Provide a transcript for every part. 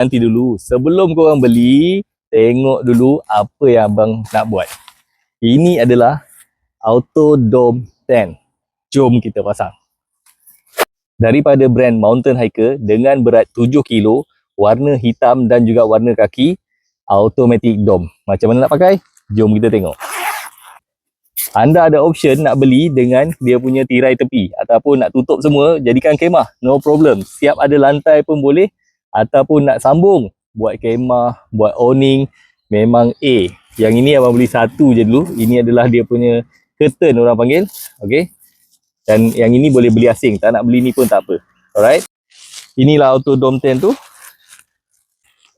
Nanti dulu, sebelum korang beli, tengok dulu apa yang abang nak buat. Ini adalah Auto Dome 10. Jom kita pasang. Daripada brand Mountain Hiker dengan berat 7 kilo, warna hitam dan juga warna kaki, automatic dome. Macam mana nak pakai? Jom kita tengok. Anda ada option nak beli dengan dia punya tirai tepi ataupun nak tutup semua, jadikan kemah, no problem. Siap ada lantai pun boleh, ataupun nak sambung, buat kemah, buat awning, memang A. Yang ini abang beli satu je dulu. Ini adalah dia punya curtain orang panggil. Okay. Dan yang ini boleh beli asing. Tak nak beli ni pun tak apa. Alright. Inilah Auto Dome 10 tu.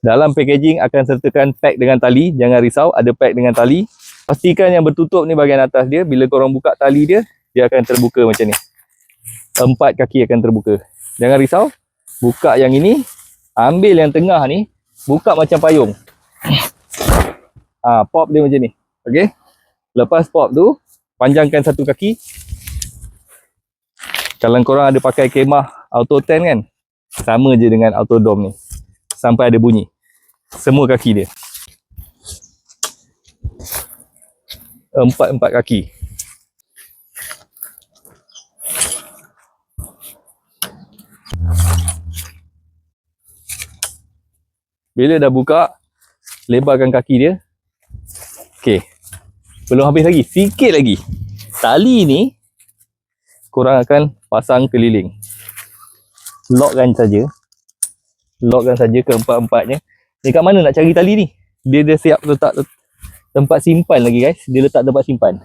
Dalam packaging akan sertakan pack dengan tali. Jangan risau, ada pack dengan tali. Pastikan yang bertutup ni bahagian atas dia. Bila korang buka tali dia, dia akan terbuka macam ni. 4 kaki akan terbuka. Jangan risau. Buka yang ini. Ambil yang tengah ni. Buka macam payung. Pop dia macam ni. Okay. Lepas pop tu, panjangkan satu kaki. Kalau korang ada pakai kemah Auto 10 kan, sama je dengan Auto Dome ni. Sampai ada bunyi. Semua kaki dia. 4 kaki. Bila dah buka, lebarkan kaki dia. Okey. Belum habis lagi. Sikit lagi. Tali ni korang akan pasang keliling. Lockkan saja. Lockkan saja keempat-empatnya. Dekat mana nak cari tali ni? Dia dah siap letak tempat simpan lagi guys. Dia letak tempat simpan.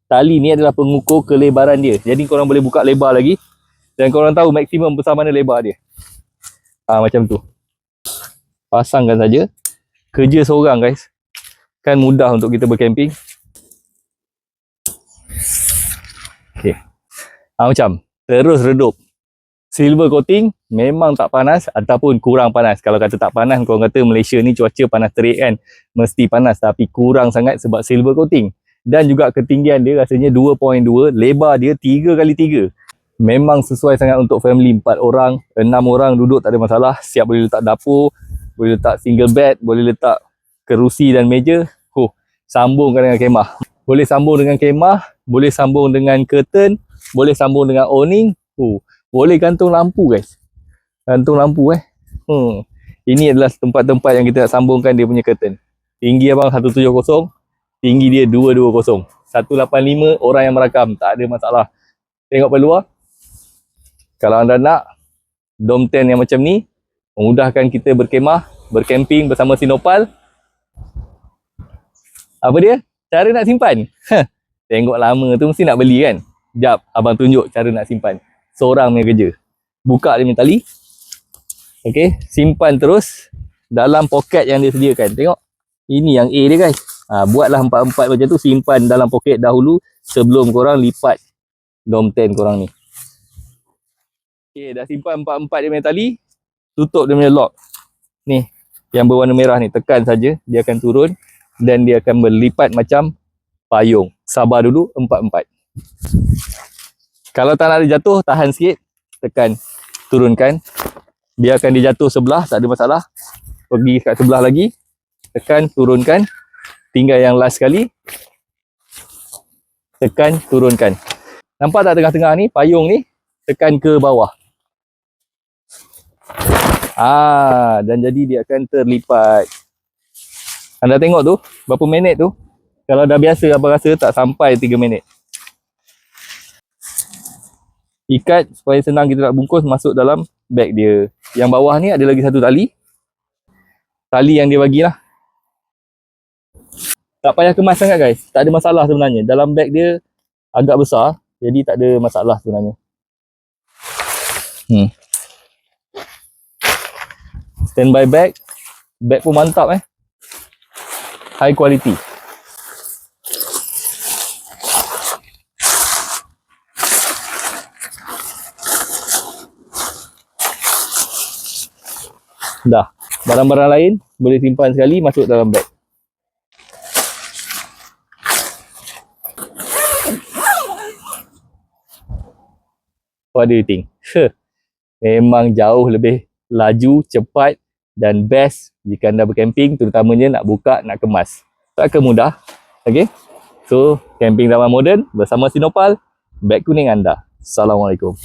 Tali ni adalah pengukur kelebaran dia. Jadi korang boleh buka lebar lagi. Dan korang tahu maksimum besar mana lebar dia. Macam tu. Pasangkan saja. Kerja seorang guys. Kan mudah untuk kita bercamping. Okay. Macam terus redup. Silver coating memang tak panas ataupun kurang panas. Kalau kata tak panas, korang kata Malaysia ni cuaca panas terik kan, mesti panas, tapi kurang sangat sebab silver coating. Dan juga ketinggian dia rasanya 2.2, lebar dia 3x3. Memang sesuai sangat untuk family 4 orang, 6 orang duduk tak ada masalah. Siap boleh letak dapur, boleh letak single bed, boleh letak kerusi dan meja. Sambungkan dengan kemah. Boleh sambung dengan kemah, boleh sambung dengan curtain, boleh sambung dengan awning. Boleh gantung lampu guys. Gantung lampu Ini adalah tempat-tempat yang kita nak sambungkan dia punya curtain. Tinggi abang 170, tinggi dia 220. 185 orang yang merakam, tak ada masalah. Tengok peluar. Kalau anda nak Dome 10 yang macam ni, memudahkan kita berkemah, bercamping bersama Sinopal. Apa dia? Cara nak simpan. Tengok lama tu mesti nak beli kan. Jap, abang tunjuk cara nak simpan. Seorang punya kerja. Buka dia punya tali. Okay, simpan terus dalam poket yang dia sediakan. Tengok. Ini yang A dia guys. Buatlah 4-4 macam tu. Simpan dalam poket dahulu sebelum korang lipat Dome 10 korang ni. Okay, dah simpan 4-4 dia punya tali. Tutup dia punya lock. Ni, yang berwarna merah ni. Tekan saja, dia akan turun. Dan dia akan berlipat macam payung. Sabar dulu, 4-4. Kalau tak nak dia jatuh, tahan sikit. Tekan, turunkan. Biarkan dia jatuh sebelah, tak ada masalah. Pergi kat sebelah lagi. Tekan, turunkan. Tinggal yang last sekali. Tekan, turunkan. Nampak tak tengah-tengah ni, payung ni? Tekan ke bawah. Dan jadi dia akan terlipat. Anda tengok tu, berapa minit tu? Kalau dah biasa, abang rasa tak sampai 3 minit. Ikat supaya senang kita nak bungkus masuk dalam beg dia. Yang bawah ni ada lagi satu tali. Tali yang dia bagilah. Tak payah kemas sangat guys. Tak ada masalah sebenarnya. Dalam beg dia agak besar. Jadi tak ada masalah sebenarnya. Standby bag. Bag pun mantap high quality. Dah. Barang-barang lain boleh simpan sekali masuk dalam beg. What do you think? Memang jauh lebih laju, cepat dan best jika anda bercamping, terutamanya nak buka, nak kemas. Tak akan mudah. Okay, so camping zaman moden bersama Sinopal, beg kuning anda. Assalamualaikum.